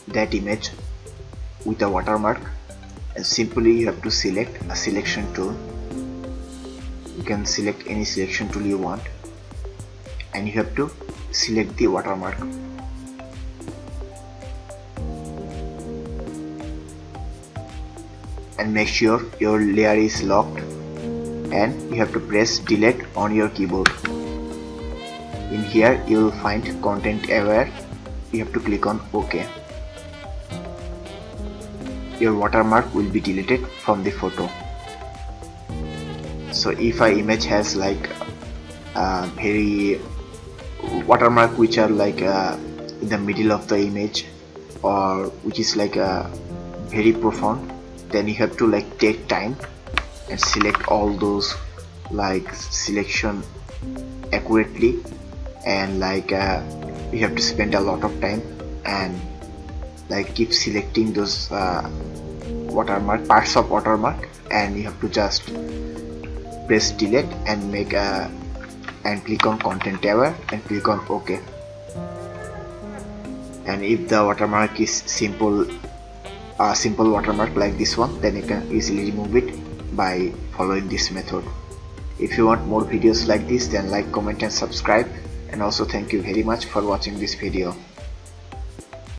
that image with a watermark, and simply you have to select a selection tool. You can select any selection tool you want, and you have to select the watermark. And make sure your layer is locked, and you have to press delete on your keyboard. In here you will find content aware. You have to click on OK. Your watermark will be deleted from the photo. So if an image has like very watermark which are like in the middle of the image, or which is like very profound, then you have to like take time and select all those like selection accurately, and like you have to spend a lot of time and like keep selecting those watermark parts of watermark, and you have to just press delete and make and click on content aware and click on OK. And if the watermark is simple watermark like this one, then you can easily remove it by following this method. If you want more videos like this, then like, comment and subscribe, and also thank you very much for watching this video.